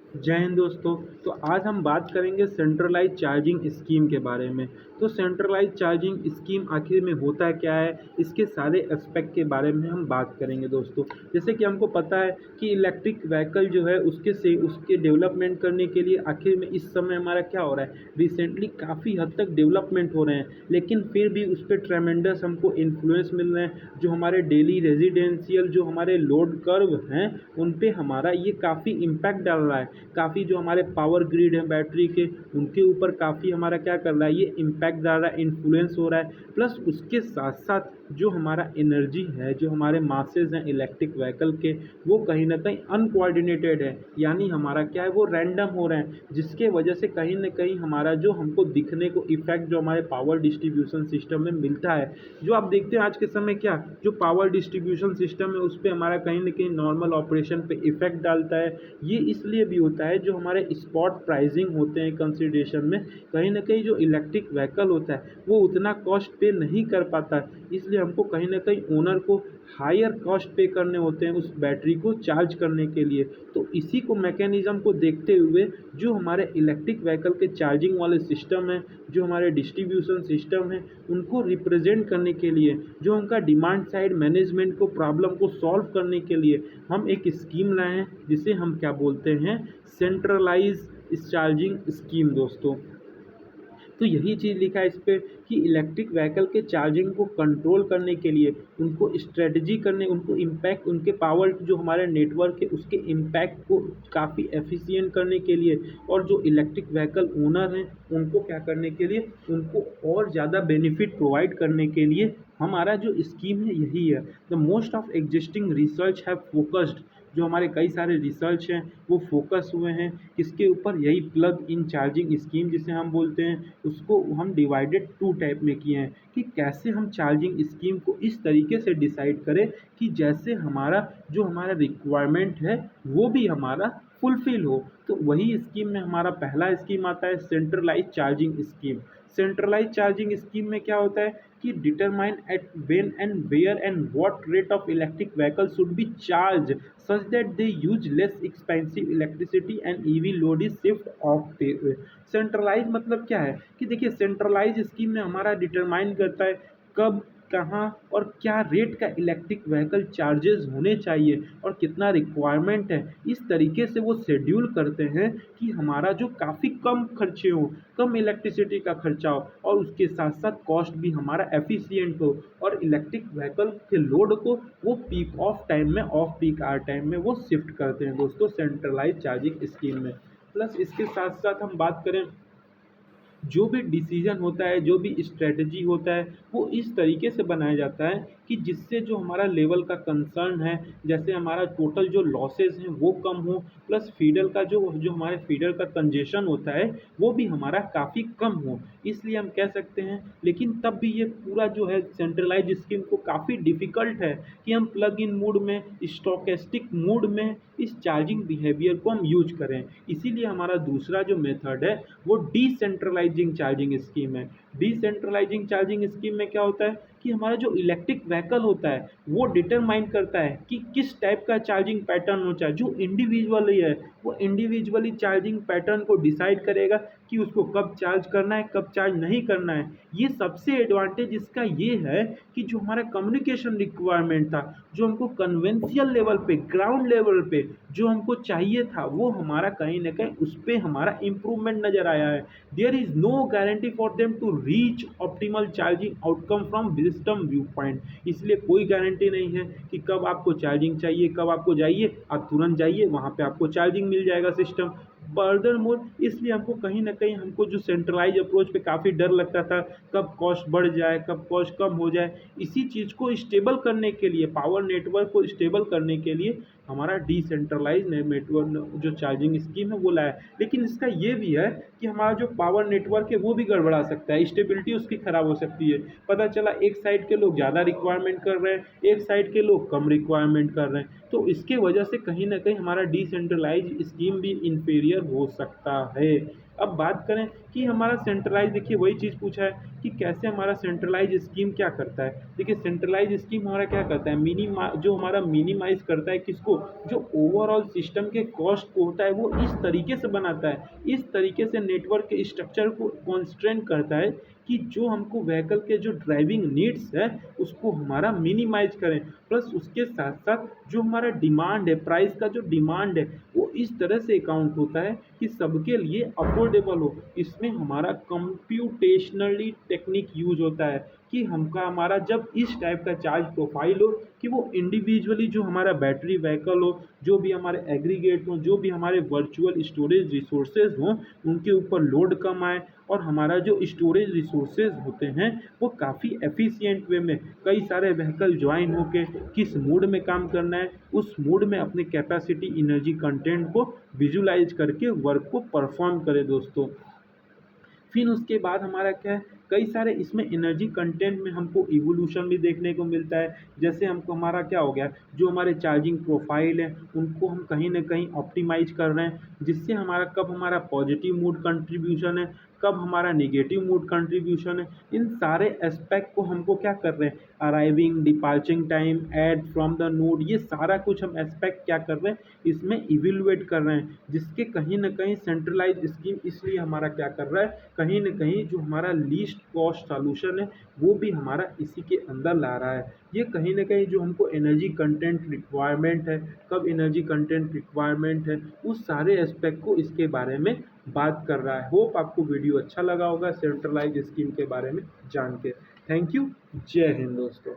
जय हिंद दोस्तों। तो आज हम बात करेंगे सेंट्रलाइज चार्जिंग स्कीम के बारे में। तो सेंट्रलाइज चार्जिंग स्कीम आखिर में होता क्या है, इसके सारे एस्पेक्ट के बारे में हम बात करेंगे दोस्तों। जैसे कि हमको पता है कि इलेक्ट्रिक व्हीकल जो है उसके डेवलपमेंट करने के लिए आखिर में इस समय हमारा क्या हो रहा है, रिसेंटली काफ़ी हद तक डेवलपमेंट हो रहे हैं, लेकिन फिर भी उस पर ट्रेमेंडस हमको इन्फ्लुएंस मिल रहे हैं। जो हमारे डेली रेजिडेंशियल जो हमारे लोड कर्व हैं उन पे हमारा ये काफ़ी इम्पैक्ट डाल रहा है। काफ़ी जो हमारे पावर ग्रिड हैं बैटरी के, उनके ऊपर काफ़ी हमारा क्या कर रहा है, ये इम्पैक्ट डाल रहा है, इन्फ्लुएंस हो रहा है। प्लस उसके साथ साथ जो हमारा एनर्जी है, जो हमारे मासेस हैं इलेक्ट्रिक व्हीकल के, वो कहीं ना कहीं अनकोऑर्डिनेटेड है, यानी हमारा क्या है, वो रैंडम हो रहे हैं, जिसके वजह से कहीं ना कहीं हमारा जो हमको दिखने को इफेक्ट जो हमारे पावर डिस्ट्रीब्यूशन सिस्टम में मिलता है, जो आप देखते हैं आज के समय क्या जो पावर डिस्ट्रीब्यूशन सिस्टम है उस पर हमारा कहीं ना कहीं नॉर्मल ऑपरेशन पे इफेक्ट डालता है। ये इसलिए भी होता है, जो हमारे स्पॉट प्राइसिंग होते हैं कंसिडरेशन में, कहीं ना कहीं जो इलेक्ट्रिक व्हीकल होता है वो उतना कॉस्ट पे नहीं कर पाता, इसलिए हमको कहीं ना कहीं ओनर को हायर कॉस्ट पे करने होते हैं उस बैटरी को चार्ज करने के लिए। तो इसी को मैकेनिज़्म को देखते हुए जो हमारे इलेक्ट्रिक व्हीकल के चार्जिंग वाले सिस्टम हैं, जो हमारे डिस्ट्रीब्यूशन सिस्टम है, उनको रिप्रेजेंट करने के लिए, जो उनका डिमांड साइड मैनेजमेंट को प्रॉब्लम को सॉल्व करने के लिए हम एक स्कीम लाए हैं, जिसे हम क्या बोलते हैं, सेंट्रलाइज चार्जिंग स्कीम दोस्तों। तो यही चीज़ लिखा है इस पे कि इलेक्ट्रिक व्हीकल के चार्जिंग को कंट्रोल करने के लिए, उनको स्ट्रेटजी करने, उनको इम्पैक्ट, उनके पावर जो हमारे नेटवर्क है उसके इम्पैक्ट को काफ़ी एफिशिएंट करने के लिए, और जो इलेक्ट्रिक व्हीकल ओनर हैं उनको क्या करने के लिए, उनको और ज़्यादा बेनिफिट प्रोवाइड करने के लिए हमारा जो स्कीम है यही है। The most of existing research have focused, जो हमारे कई सारे रिसर्च हैं वो फोकस हुए हैं किसके ऊपर, यही प्लग इन चार्जिंग स्कीम जिसे हम बोलते हैं, उसको हम डिवाइडेड टू टाइप में किए हैं कि कैसे हम चार्जिंग स्कीम को इस तरीके से डिसाइड करें कि जैसे हमारा जो हमारा रिक्वायरमेंट है वो भी हमारा फुलफिल हो। तो वही स्कीम में हमारा पहला स्कीम आता है centralize charging scheme. Centralize charging scheme में क्या होता है कि determine at when and where and what rate of electric vehicle should be charge such that they use less expensive electricity and EV load is shift off the centralize मतलब क्या है कि देखिए, सेंट्रलाइज स्कीम में हमारा determine करता है कब, कहाँ और क्या रेट का इलेक्ट्रिक व्हीकल चार्जेस होने चाहिए और कितना रिक्वायरमेंट है। इस तरीके से वो शेड्यूल करते हैं कि हमारा जो काफ़ी कम खर्चे हो, कम इलेक्ट्रिसिटी का खर्चा हो, और उसके साथ साथ कॉस्ट भी हमारा एफिशिएंट हो, और इलेक्ट्रिक व्हीकल के लोड को वो पीक ऑफ टाइम में, ऑफ पीक आवर टाइम में वो शिफ्ट करते हैं दोस्तों सेंट्रलाइज चार्जिंग स्कीम में। प्लस इसके साथ साथ हम बात करें, जो भी डिसीजन होता है, जो भी स्ट्रेटजी होता है, वो इस तरीके से बनाया जाता है कि जिससे जो हमारा लेवल का कंसर्न है, जैसे हमारा टोटल जो लॉसेस हैं वो कम हो, प्लस फीडर का जो जो हमारे फीडर का कंजेशन होता है वो भी हमारा काफ़ी कम हो, इसलिए हम कह सकते हैं। लेकिन तब भी ये पूरा जो है सेंट्रलाइज स्कीम को काफ़ी डिफ़िकल्ट है कि हम प्लग इन मोड में, स्टोकेस्टिक मोड में इस चार्जिंग बिहेवियर को हम यूज करें। इसीलिए हमारा दूसरा जो मेथड है वो डिसेंट्रलाइजिंग चार्जिंग स्कीम है। डिसेंट्रलाइजिंग चार्जिंग स्कीम में क्या होता है कि हमारा जो इलेक्ट्रिक व्हीकल होता है वो डिटरमाइन करता है कि किस टाइप का चार्जिंग पैटर्न हो, चाहे जो इंडिविजुअली है वो इंडिविजुअली चार्जिंग पैटर्न को डिसाइड करेगा कि उसको कब चार्ज करना है, कब चार्ज नहीं करना है। ये सबसे एडवांटेज इसका ये है कि जो हमारा कम्युनिकेशन रिक्वायरमेंट था, जो हमको कन्वेंशियल लेवल पे, ग्राउंड लेवल पे जो हमको चाहिए था, वो हमारा कहीं ना कहीं उस पर हमारा इम्प्रूवमेंट नज़र आया है। There is no guarantee for them to reach optimal charging outcome from system view point. इसलिए कोई गारंटी नहीं है कि कब आपको चार्जिंग चाहिए, कब आपको जाइए, आप तुरंत जाइए, वहाँ पे आपको चार्जिंग मिल जाएगा सिस्टम। फर्दर मोर इसलिए हमको कहीं ना कहीं, हमको जो सेंट्रलाइज अप्रोच पे काफ़ी डर लगता था, कब कॉस्ट बढ़ जाए, कब कॉस्ट कम हो जाए। इसी चीज़ को स्टेबल करने के लिए, पावर नेटवर्क को स्टेबल करने के लिए हमारा डिसेंट्रलाइज नेटवर्क जो चार्जिंग स्कीम है वो लाया। लेकिन इसका ये भी है कि हमारा जो पावर नेटवर्क है वो भी गड़बड़ा सकता है, स्टेबिलिटी उसकी ख़राब हो सकती है। पता चला एक साइड के लोग ज़्यादा रिक्वायरमेंट कर रहे हैं, एक साइड के लोग कम रिक्वायरमेंट कर रहे हैं, तो इसके वजह से कहीं ना कहीं हमारा डिसेंट्रलाइज स्कीम भी इन्फीरियर हो सकता है। अब बात करें कि हमारा सेंट्रलाइज, देखिए वही चीज़ पूछा है कि कैसे हमारा सेंट्रलाइज स्कीम क्या करता है। देखिए सेंट्रलाइज स्कीम हमारा क्या करता है, जो हमारा मिनिमाइज करता है किसको, जो ओवरऑल सिस्टम के कॉस्ट को होता है वो इस तरीके से बनाता है, इस तरीके से नेटवर्क के स्ट्रक्चर को कॉन्स्ट्रेंट करता है कि जो हमको व्हीकल के जो ड्राइविंग नीड्स है उसको हमारा मिनिमाइज करें, प्लस उसके साथ साथ जो हमारा डिमांड है, प्राइस का जो डिमांड है वो इस तरह से अकाउंट होता है कि सबके लिए अफोर्डेबल हो। इसमें हमारा कंप्यूटेशनली टेक्निक यूज होता है कि हमारा जब इस टाइप का चार्ज प्रोफाइल हो कि वो इंडिविजुअली जो हमारा बैटरी व्हीकल हो, जो भी हमारे एग्रीगेट हो, जो भी हमारे वर्चुअल स्टोरेज रिसोर्सेज हों, उनके ऊपर लोड कम आए और हमारा जो स्टोरेज रिसोर्सेज होते हैं वो काफ़ी एफिशिएंट वे में कई सारे व्हीकल ज्वाइन होके किस मूड में काम करना है उस मूड में अपने कैपेसिटी एनर्जी कंटेंट को विजुलाइज करके वर्क को परफॉर्म करे दोस्तों। फिर उसके बाद हमारा क्या है, कई सारे इसमें एनर्जी कंटेंट में हमको इवोल्यूशन भी देखने को मिलता है। जैसे हमको हमारा क्या हो गया, जो हमारे चार्जिंग प्रोफाइल है उनको हम कहीं ना कहीं ऑप्टिमाइज कर रहे हैं, जिससे हमारा कब हमारा पॉजिटिव मूड कंट्रीब्यूशन है, कब हमारा नेगेटिव मूड कंट्रीब्यूशन है, इन सारे एस्पेक्ट को हमको क्या कर रहे हैं, arriving, departing time, add from the node, ये सारा कुछ हम एस्पेक्ट क्या कर रहे हैं इसमें इवेलुएट कर रहे हैं, जिसके कहीं ना कहीं सेंट्रलाइज स्कीम इसलिए हमारा क्या कर रहा है, कहीं ना कहीं जो हमारा लीस्ट कॉस्ट सॉल्यूशन है वो भी हमारा इसी के अंदर ला रहा है। ये कहीं ना कहीं जो हमको एनर्जी कंटेंट रिक्वायरमेंट है, कब एनर्जी कंटेंट रिक्वायरमेंट है, उस सारे एस्पेक्ट को इसके बारे में बात कर रहा है। होप आपको वीडियो अच्छा लगा होगा सेंट्रलाइज स्कीम के बारे में जान के। Thank you. जय हिंद दोस्तों।